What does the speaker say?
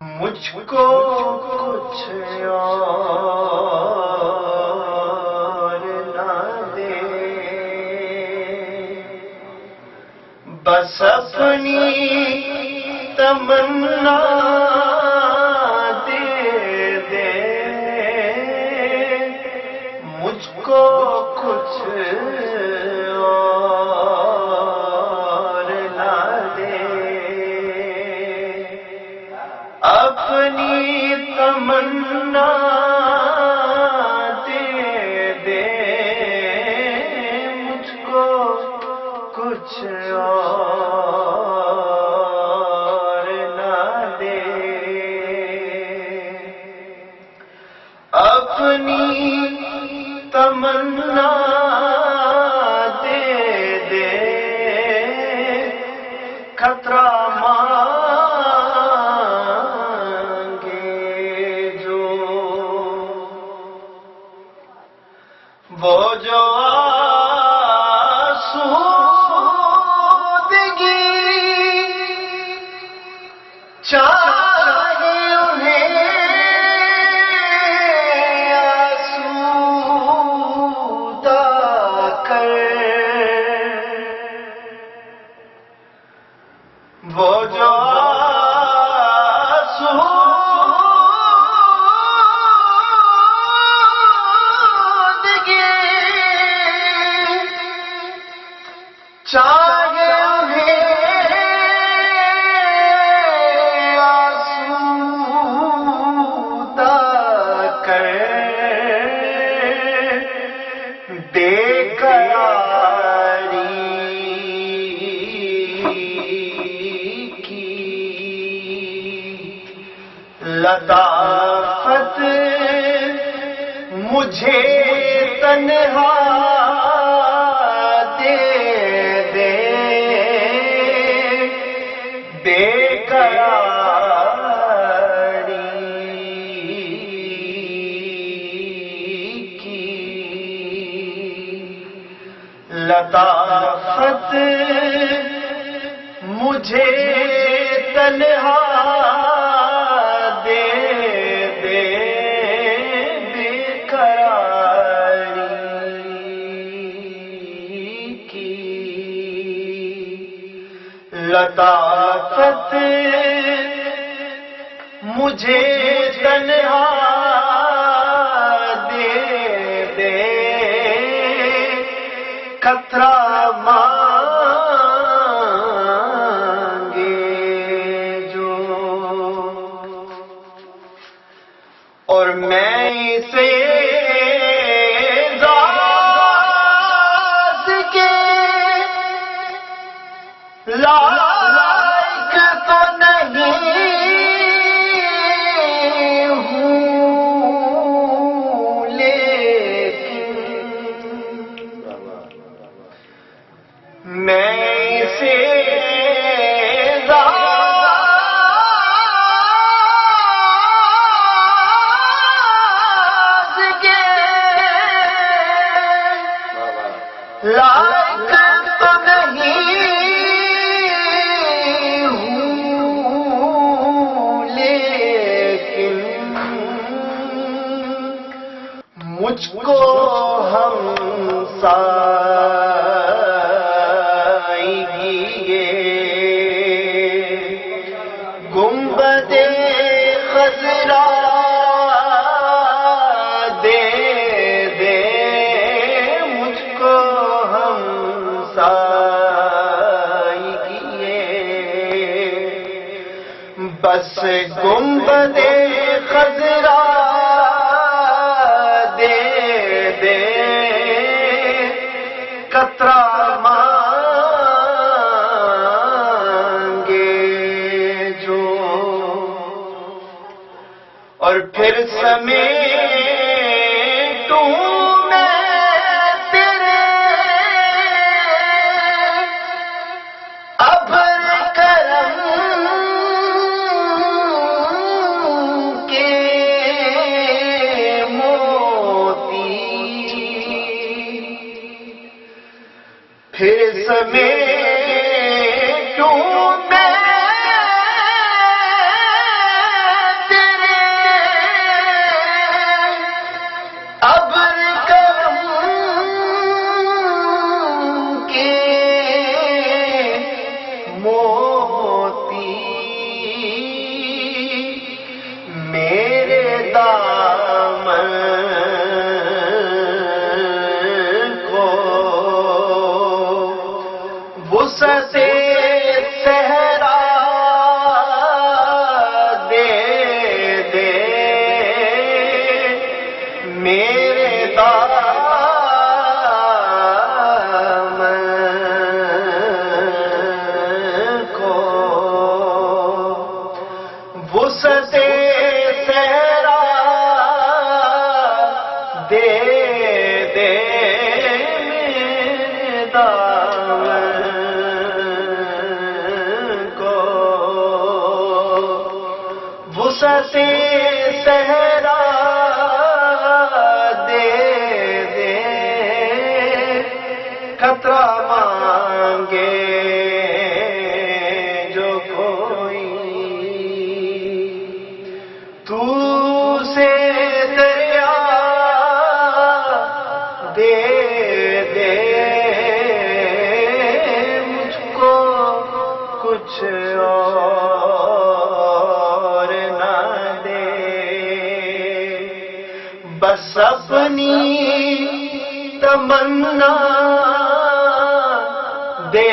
مجھ کو کچھ اور نہ دے، بس اپنی تمنا دے دے، مجھ کو کچھ اور نہ دے، اپنی تمنا دے دے، مجھ کو کچھ اور نہ دے، اپنی تمنا دے دے، خطرہ وہ جو آسودگی چاہے انہیں آسودہ کر، وہ جو چاہے انہیں آسودہ کر، بے قراری کی لطافت مجھے تنہا بے قراری کی لطافت مجھے تنہا دے دے، بے قراری کی لطافت مجھے تنہا دے دے، خطرہ مانگے جو، اور میں اسے ذات کے لائق تو نہیں ہوں، لیکن میں اسے ذات کے لائق تو نہیں مجھ کو ہمسائیگی یہ گنبد خضرا دے دے، مجھ کو ہمسائیگی یہ بس گنبد خضرا دے دے، خطرہ مانگے جو، اور پھر سمیٹوں میں تیرے ابر کرم کے پھر سمیٹوں میں دامن کو وسعت صحرا دے دے میرے دامن کو وسعت صحرا دے دے میرے دامن کو وسعت صحرا دے دے خطرہ مانگے جو کوئی تو سے دریا دے دے مجھ کو کچھ اور نہ دے بس اپنی تمنا دے